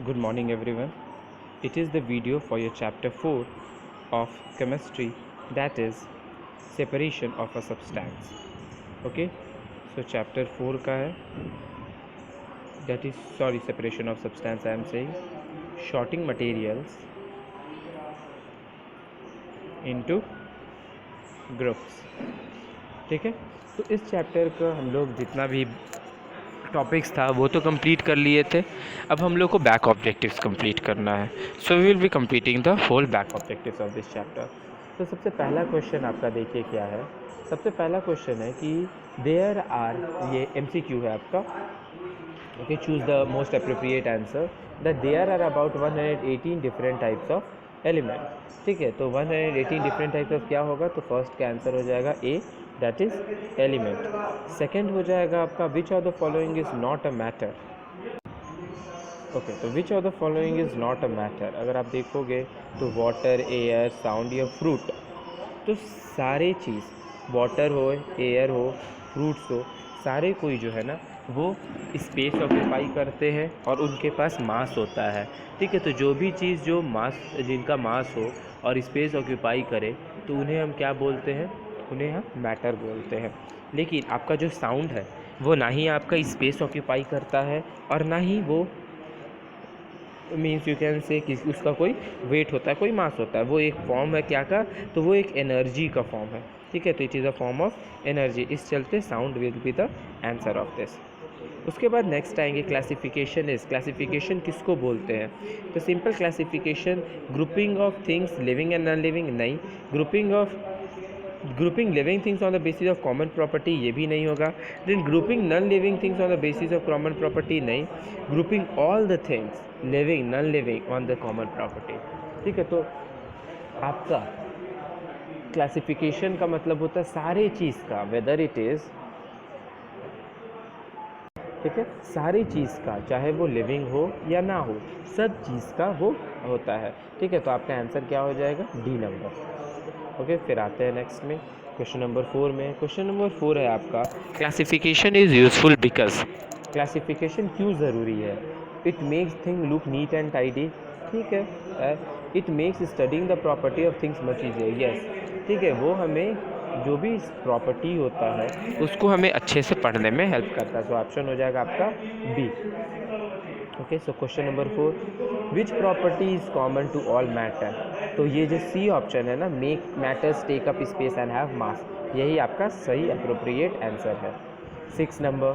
Good morning everyone. It is the video for your chapter 4 of chemistry, that is separation of a substance. Okay, so chapter 4 का है, that is separation of substance. I am saying sorting materials into groups. ठीक है, तो इस chapter का हम लोग जितना भी टॉपिक्स था वो तो कंप्लीट कर लिए थे. अब हम लोग को बैक ऑब्जेक्टिव्स कंप्लीट करना है. So we will be completing the whole back objectives of this chapter. तो सबसे पहला क्वेश्चन आपका देखिए क्या है. सबसे पहला क्वेश्चन है कि देयर आर, ये MCQ है आपका. Okay, choose the most appropriate answer. That there are about 118 different types of element. ठीक है, तो 118 डिफरेंट टाइप्स ऑफ क्या होगा, तो फर्स्ट का आंसर हो जाएगा A, that is element. Second हो जाएगा आपका which of the following is not a matter. Okay, तो which of the following is not a matter. अगर आप देखोगे तो वाटर, एयर, साउंड या फ्रूट, तो सारे चीज़ वाटर हो, एयर हो, फ्रूट्स हो, सारे कोई जो है ना वो स्पेस ऑक्यूपाई करते हैं और उनके पास मास होता है. ठीक है, तो जो भी चीज़ जो मास, जिनका मास हो और स्पेस ऑक्यूपाई करे, तो उन्हें हम क्या बोलते हैं, उन्हें हम मैटर बोलते हैं. लेकिन आपका जो साउंड है वो ना ही आपका स्पेस ऑक्यूपाई करता है और ना ही वो मीन्स यू कैन से कि उसका कोई वेट होता है, कोई मास होता है. वो एक फॉर्म है क्या का, तो वो एक एनर्जी का फॉर्म है. ठीक है, तो it is a form of energy. इस चलते sound will be the answer of this. उसके बाद नेक्स्ट आएंगे क्लासिफिकेशन. इज क्लासिफिकेशन किसको बोलते हैं, तो simple classification grouping of things living and non living नहीं. Grouping living things on the basis of common property, ये भी नहीं होगा. Then grouping non living things on the basis of common property नहीं. Grouping all the things living non living on the common property. ठीक है, तो आपका classification का मतलब होता है सारे चीज़ का, वेदर इट इज़, ठीक है, सारी चीज़ का, चाहे वो लिविंग हो या ना हो, सब चीज़ का वो होता है. ठीक है, तो आपका आंसर क्या हो जाएगा, डी नंबर. ओके, फिर आते हैं नेक्स्ट में क्वेश्चन नंबर 4 में. क्वेश्चन नंबर 4 है आपका classification is useful because. Classification क्यों ज़रूरी है. It makes thing look neat and tidy. ठीक है, it makes studying the property of things much easier. Yes, ठीक है, वो हमें जो भी प्रॉपर्टी होता है उसको हमें अच्छे से पढ़ने में हेल्प करता है. तो ऑप्शन हो जाएगा आपका B. Okay, so question number 4, which property is common to all matter. तो ये जो सी ऑप्शन है ना, make matters take up space and have mass, यही आपका सही अप्रोप्रिएट आंसर है. 6 नंबर,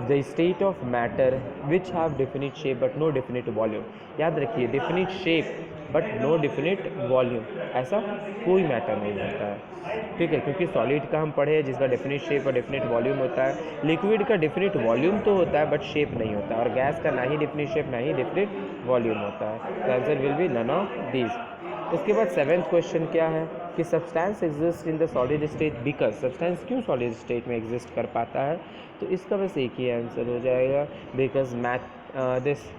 the state of matter which have definite shape but no definite volume. याद रखिए, definite shape but no definite volume, ऐसा कोई मैटर नहीं होता है. ठीक है, क्योंकि सॉलिड का हम पढ़े जिसका डेफिनिट शेप और डेफिनिट वॉल्यूम होता है. लिक्विड का डेफिनिट वॉल्यूम तो होता है बट शेप नहीं होता है. और गैस का ना ही डेफिनिट शेप ना ही डेफिनिट वॉल्यूम होता है. तो answer will be none of these. उसके बाद 7th क्वेश्चन क्या है कि substance exist in the solid state because. Substance क्यों सॉलिड स्टेट में एग्जिस्ट कर पाता है, तो इसका बस एक ही आंसर हो जाएगा, बिकॉज दिस,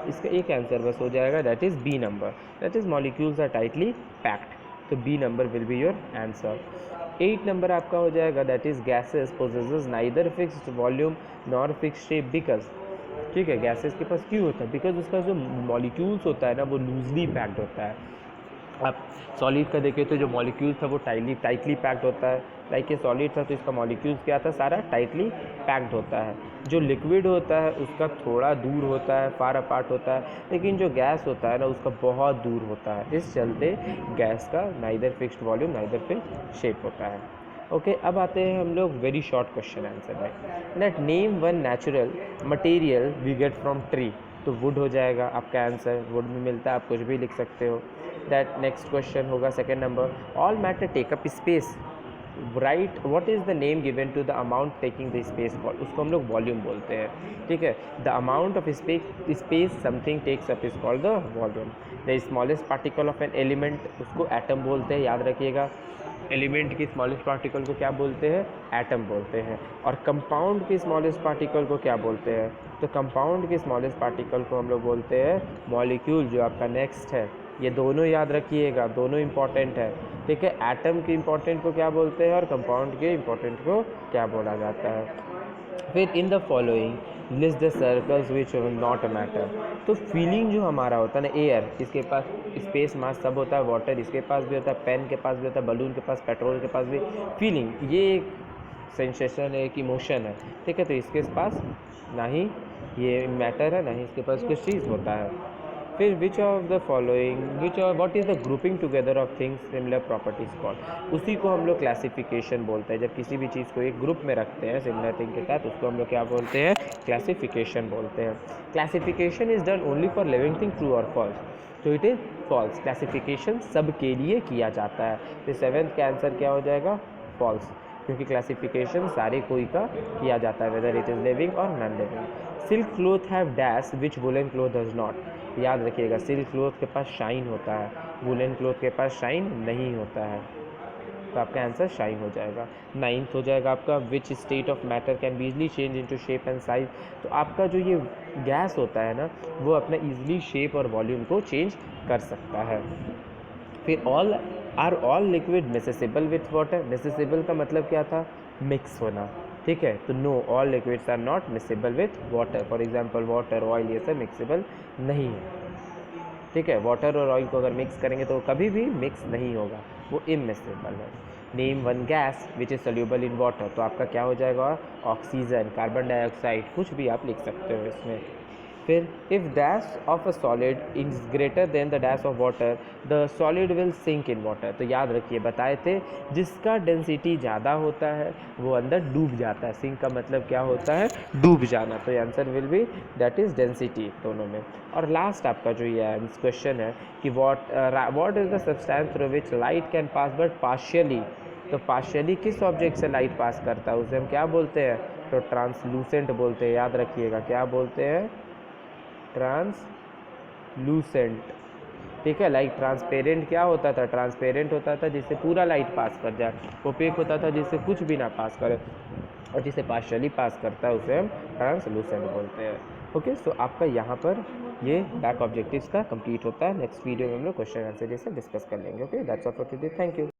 इसका एक आंसर बस हो जाएगा, that is B number, that is molecules are tightly packed. तो B number will be your answer. 8 number आपका हो जाएगा, that is gases possesses neither fixed volume nor fixed shape because. ठीक है, गैसेस के पास क्यों होता है, बिकॉज उसका जो मॉलिक्यूल्स होता है ना वो लूजली पैक्ड होता है. आप सॉलिड का देखें तो जो मॉलिक्यूल था वो टाइटली पैक्ड होता है. लाइक ये सॉलिड था तो इसका मॉलिक्यूल्स क्या था, सारा टाइटली पैक्ड होता है. जो लिक्विड होता है उसका थोड़ा दूर होता है, फार अपार्ट होता है. लेकिन जो गैस होता है ना उसका बहुत दूर होता है. इस चलते गैस का neither fixed volume neither fixed shape होता है. ओके, अब आते हैं हम लोग वेरी शॉर्ट क्वेश्चन आंसर है. That name one natural material we get from tree. तो वुड हो जाएगा आपका आंसर, वुड में मिलता है, आप कुछ भी लिख सकते हो. दैट नेक्स्ट क्वेश्चन होगा second number, all matter take up space. Right, what is the name given to the amount taking the space, उसको हम लोग वॉल्यूम बोलते हैं. ठीक है, the amount of space something takes up is called the volume. The smallest particle of an element, उसको atom बोलते हैं, याद रखिएगा. एलिमेंट की स्मॉलेस्ट पार्टिकल को क्या बोलते हैं, एटम बोलते हैं. और कंपाउंड की स्मॉलेस्ट पार्टिकल को क्या बोलते हैं, तो कंपाउंड की स्मॉलेस्ट पार्टिकल को हम लोग बोलते हैं मॉलिक्यूल. जो आपका नेक्स्ट है ये दोनों याद रखिएगा, दोनों इंपॉर्टेंट है, ठीक है। एटम के इंपॉर्टेंट को क्या बोलते हैं और कंपाउंड के इंपॉर्टेंट को क्या बोला जाता है। फिर in the following list the circles which not matter. तो फीलिंग जो हमारा होता है ना, एयर, इसके पास स्पेस मास सब होता है, वाटर इसके पास भी होता है, पेन के पास भी होता है, बलून के पास, पेट्रोल के पास भी। फीलिंग ये एक सेंसेशन है, एक इमोशन है, ठीक है। तो इसके पास ना ही ये मैटर है, ना ही इसके पास कुछ चीज़ होता है। फिर which of the following which और what is the grouping together of things similar properties called. उसी को हम लोग क्लासिफिकेशन बोलते हैं। जब किसी भी चीज़ को एक ग्रुप में रखते हैं सिमिलर थिंग के साथ, उसको हम लोग क्या बोलते हैं, क्लासिफिकेशन बोलते हैं। Classification is done only for living thing, true और फॉल्स। तो इट इज़ फॉल्स। क्लासिफिकेशन सब के लिए किया जाता है। तो 7th का आंसर क्या हो जाएगा, फॉल्स, क्योंकि क्लासिफिकेशन सारे कोई का किया जाता है, वेदर इट इज़ लिविंग और non living. Silk cloth have dash which woollen cloth does not. याद रखिएगा, सिल्क क्लोथ के पास शाइन होता है, वुलन क्लोथ के पास शाइन नहीं होता है। तो आपका आंसर शाइन हो जाएगा। 9th हो जाएगा आपका which state of matter can be easily change into shape and size. तो आपका जो ये गैस होता है ना, वो अपना इजली शेप और वॉल्यूम को चेंज कर सकता है। फिर all liquid miscible with water. Miscible का मतलब क्या था, मिक्स होना, ठीक है। तो no, all liquids are not mixable with water. For example water, oil, ये सब मिक्सेबल नहीं है, ठीक है। वाटर और ऑयल को अगर मिक्स करेंगे तो कभी भी मिक्स नहीं होगा, वो इमिक्सेबल है। Name one gas which is soluble in water. तो आपका क्या हो जाएगा, ऑक्सीजन, कार्बन डाइऑक्साइड, कुछ भी आप लिख सकते हो इसमें। फिर if dash of a solid is greater than the dash of water, the solid will sink in water. तो याद रखिए, बताए थे जिसका डेंसिटी ज़्यादा होता है वो अंदर डूब जाता है। सिंक का मतलब क्या होता है, डूब जाना। तो answer will B that is density दोनों में। और लास्ट आपका जो ये क्वेश्चन है कि what is the substance through which light can pass but partially. तो पार्शियली किस ऑब्जेक्ट से लाइट पास करता है, उसे हम क्या बोलते हैं, तो ट्रांसलूसेंट बोलते हैं। याद रखिएगा, क्या बोलते हैं, ट्रांसलूसेंट, ठीक है। लाइक ट्रांसपेरेंट क्या होता था, ट्रांसपेरेंट होता था जिससे पूरा लाइट पास कर जाए। ओपेक होता था जिससे कुछ भी ना पास करे, और जिसे पार्शियली पास करता है उसे हम ट्रांसलूसेंट बोलते हैं। ओके, सो आपका यहाँ पर ये बैक ऑब्जेक्टिव्स का कंप्लीट होता है। नेक्स्ट वीडियो में हम लोग क्वेश्चन आंसर जैसे डिस्कस कर लेंगे। Okay, that's all for today, thank you.